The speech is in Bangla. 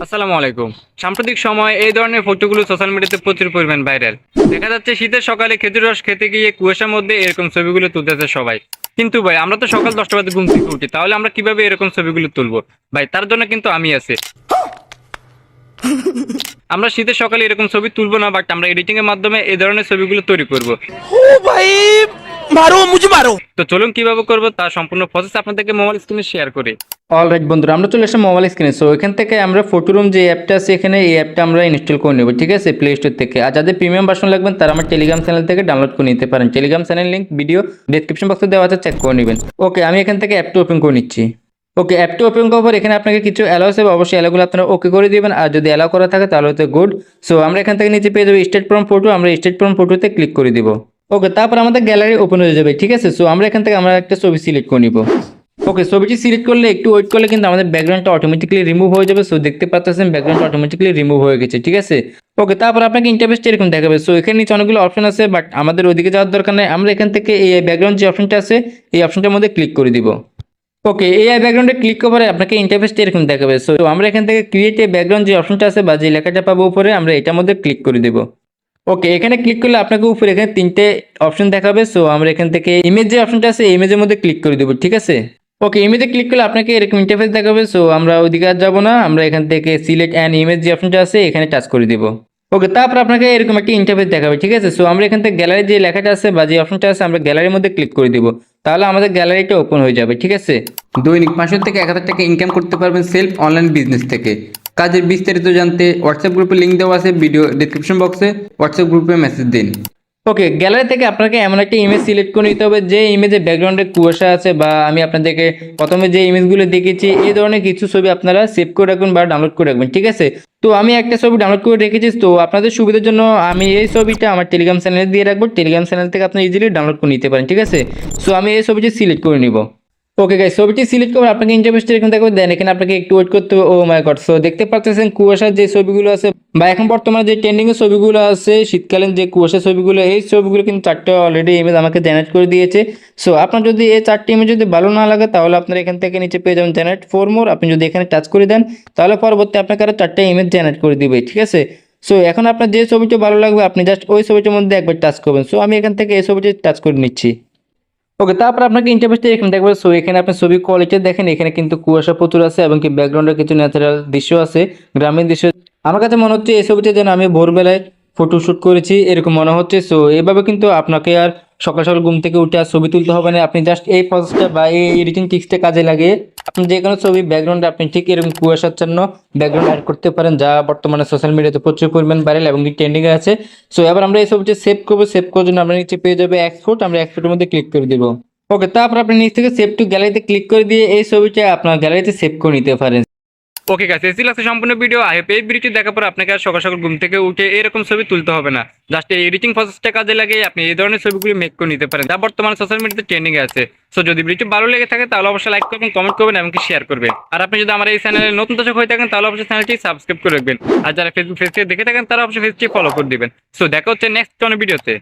আসসালামু আলাইকুম। সাম্প্রতিক সময়ে এই ধরনের ফটোগুলো সোশ্যাল মিডিয়াতে প্রচুর পরিমাণ ভাইরাল। দেখা যাচ্ছে শীতের সকালে খেজুর রস খেতে গিয়ে কুয়াশার মধ্যে এরকম ছবিগুলো তুলতেছে সবাই। কিন্তু ভাই আমরা তো সকাল 10টা বাজে ঘুম থেকে উঠি, তাহলে আমরা কিভাবে এরকম ছবিগুলো তুলবো? ভাই তার জন্য কিন্তু আমি আছি। আমরা শীতের সকালে এরকম ছবি তুলবো না, বাট আমরা এডিটিং এর মাধ্যমে এই ধরনের ছবিগুলো তৈরি করব। ओ भाई मारो मुझे मारो। তো চলুন কিভাবে করবো তার সম্পূর্ণ প্রসেস আপনাদেরকে মোবাইল স্ক্রিনে শেয়ার করি। অলরাইট বন্ধুরা, আমরা চলে আসলাম মোবাইল স্ক্রিনে। সো এখান থেকে আমরা ফটোরুম যে অ্যাপটা আছে এখানে এই অ্যাপটা আমরা ইনস্টল করে নেব, ঠিক আছে, প্লে স্টোর থেকে। আর যাদের প্রিমিয়াম ভার্সন লাগবেন তারা আমার টেলিগ্রাম চ্যানেল থেকে ডাউনলোড করে নিতে পারেন। Telegram channel link video description বক্সে দেওয়া আছে, চেক করে নেবেন। ওকে, আমি এখান থেকে অ্যাপটা ওপেন করে নিচ্ছি। ওকে, অ্যাপটা ওপেন করার পর এখানে আপনাকে কিছু অ্যালাউ আছে, অবশ্যই অ্যালাউগুলো আপনারা ওকে করে দিবেন। আর যদি অ্যালাউ করা থাকে তাহলে হচ্ছে গুড। সো আমরা এখান থেকে নিচে পেয়ে যাবো স্টেট ফ্রম ফটো, আমরা স্টেট ফ্রম ফটোতে ক্লিক করে দিব। ওকে, তারপর আমাদের গ্যালারি ওপেন হয়ে যাবে, ঠিক আছে। সো আমরা এখান থেকে আমরা একটা ছবি সিলেক্ট করে নিব। ওকে, ছবিটি সিলেক্ট করলে একটু ওয়েট করলে কিন্তু আমাদের ব্যাকগ্রাউন্ডটা অটোমেটিক্যালি রিমুভ হয়ে যাবে। সো দেখতে পাচ্ছেন ব্যাকগ্রাউন্ড অটোমেটিক্যালি রিমুভ হয়ে গেছে, ঠিক আছে। ওকে, তারপর আপনাকে ইন্টারফেসটা এরকম দেখাবে। সো এখানে নিচে অনেকগুলো অপশন আছে, বাট আমাদের ওইদিকে যাওয়ার দরকার নেই। আমরা এখান থেকে এই ব্যাকগ্রাউন্ড যে অপশনটা আছে এই অপশনটার মধ্যে ক্লিক করে দিব। ওকে, এআই ব্যাকগ্রাউন্ডে ক্লিক করে আপনাকে ইন্টারফেসটা এরকম দেখাবে। সো আমরা এখান থেকে ক্রিয়েট এ ব্যাকগ্রাউন্ড যে অপশনটা আছে বা যে লেখাটা পাবো উপরে, আমরা এটার মধ্যে ক্লিক করে দেব। ওকে, এখানে ক্লিক করলে আপনাকে উপরে এখানে তিনটে অপশন দেখাবে। সো আমরা এখান থেকে ইমেজ যে অপশনটা আছে ইমেজের মধ্যে ক্লিক করে দেবো, ঠিক আছে। ওকে, ইমেজে ক্লিক করলে আপনাকে এরকম ইন্টারফেস দেখাবে। সো আমরা ওইদিকে আর যাবো না, আমরা এখান থেকে সিলেক্ট অ্যান্ড ইমেজ যে অপশনটা আছে এখানে টাচ করে দিব। ওকে, তারপর আপনাকে এরকম একটা ইন্টারফেস দেখাবে, ঠিক আছে। সো আমরা এখান থেকে গ্যালারি যে লেখাটা আছে বা যে অপশনটা আছে আমরা গ্যালারির মধ্যে ক্লিক করে দিব। তাহলে আমাদের গ্যালারিটা ওপেন হয়ে যাবে, ঠিক আছে। দৈনিক 500 থেকে 1000 টাকা ইনকাম করতে পারবেন সেলফ অনলাইন বিজনেস থেকে। কাজের বিস্তারিত জানতে হোয়াটসঅ্যাপ গ্রুপে লিঙ্ক দেওয়া আছে ভিডিও ডেসক্রিপশন বক্সে, হোয়াটসঅ্যাপ গ্রুপে মেসেজ দিন। ওকে, গ্যালারি থেকে আপনাকে এমন একটা ইমেজ সিলেক্ট করে নিতে হবে যে ইমেজের ব্যাকগ্রাউন্ডে কুয়াশা আছে, বা আমি আপনাদেরকে প্রথমে যে ইমেজগুলো দেখেছি এই ধরনের কিছু ছবি আপনারা সেভ করে রাখবেন বা ডাউনলোড করে রাখবেন, ঠিক আছে। তো আমি একটা ছবি ডাউনলোড করে রেখেছি। তো আপনাদের সুবিধার জন্য আমি এই ছবিটা আমার টেলিগ্রাম চ্যানেলে দিয়ে রাখবো। টেলিগ্রাম চ্যানেল থেকে আপনি ইজিলি ডাউনলোড করে নিতে পারেন, ঠিক আছে। সো আমি এই ছবিটি সিলেক্ট করে নিব। ওকে গাইস, ছবিটি সিলেক্ট করে আপনাকে ইন্টারফেসটা এখানে দেখো, দেন এখানে আপনাকে একটু ওয়েট করতে হবে। ও মাই গড, সো দেখতে পাচ্ছেন কুয়াশার যে ছবিগুলো আছে বা এখন বর্তমানে যে ট্রেন্ডিং এর ছবিগুলো আছে শীতকালীন যে কুয়াশার ছবিগুলো, এই ছবিগুলো কিন্তু চারটে অলরেডি ইমেজ আমাকে জেনারেট করে দিয়েছে। সো আপনার যদি এই চারটি ইমেজ যদি ভালো না লাগে তাহলে আপনার এখান থেকে নিচে পেয়ে যাবেন জেনারেট ফর মোর। আপনি যদি এখানে টাচ করে দেন তাহলে পরবর্তী আপনাকে আরো চারটে ইমেজ জেনারেট করে দিবে, ঠিক আছে। সো এখন আপনার যে ছবিটা ভালো লাগবে আপনি জাস্ট ওই ছবিটার মধ্যে একবার টাচ করবেন। সো আমি এখান থেকে এই ছবিটি টাচ করে নিচ্ছি। ওকে, তারপর আপনাকে ইন্টারফেসটা এখানে দেখবে। সো এখানে আপনি ছবি কোয়ালিটি দেখেন, এখানে কিন্তু কুয়াশা প্রচুর আছে এবং কি ব্যাকগ্রাউন্ডে কিছু ন্যাচারাল দৃশ্য আছে, গ্রামীণ দৃশ্য। আমার কাছে মনে হচ্ছে এই ছবিটা যেন আমি ভোরবেলায় ফটোশ্যুট করেছি এরকম মনে হচ্ছে। সো এইভাবে কিন্তু আপনাকে আর সকাল সকাল ঘুম থেকে উঠে আর ছবি তুলতে হবে না। আপনি জাস্ট এই প্রসেসটা বা এই এডিটিং টিক্সটা কাজে লাগিয়ে আপনি যে কোনো ছবি ব্যাকগ্রাউন্ডে আপনি ঠিক এরকম কুয়াশাচ্ছন্ন ব্যাকগ্রাউন্ড অ্যাড করতে পারেন, যা বর্তমানে সোশ্যাল মিডিয়াতে প্রচুর পরিমাণ ভাইরাল এবং ট্রেন্ডিং এ আছে। সো এবার আমরা এই ছবিটা সেভ করবো। সেভ করার জন্য আমরা নিচে পেয়ে যাবে এক্সপোর্ট, আমরা এক্সপোর্টের মধ্যে ক্লিক করে দিব। ওকে, তারপর আপনি নিচ থেকে সেভ টু গ্যালারিতে ক্লিক করে দিয়ে এই ছবিটা আপনার গ্যালারিতে সেভ করে নিতে পারেন। ওকে গাইস, এই ছিল আজকে সম্পূর্ণ ভিডিও। আই হোপ এই ভিডিওটি দেখার পর আপনাকে আর সকাল সকাল ঘুম থেকে উঠে এরকম ছবি তুলতে হবে না। জাস্ট এই এডিটিং প্রসেসটা কাজে লাগিয়ে আপনি এই ধরনের ছবিগুলি মেক করে নিতে পারেন, যা বর্তমানে সোশ্যাল মিডিয়াতে ট্রেন্ডিং এ আছে। সো যদি ভিডিওটি ভালো লেগে থাকে তাহলে অবশ্যই লাইক করবেন, কমেন্ট করবেন এবং শেয়ার করবেন। আর আপনি যদি আমার এই চ্যানেলে নতুন দর্শক হয়ে থাকেন তাহলে অবশ্যই চ্যানেলটি সাবস্ক্রাইব করে রাখবেন। আর যারা ফেসবুক পেজ থেকে দেখে থাকেন তারা অবশ্যই পেজটি ফলো করে দিবেন। সো দেখা হচ্ছে নেক্সট কোনো ভিডিওতে।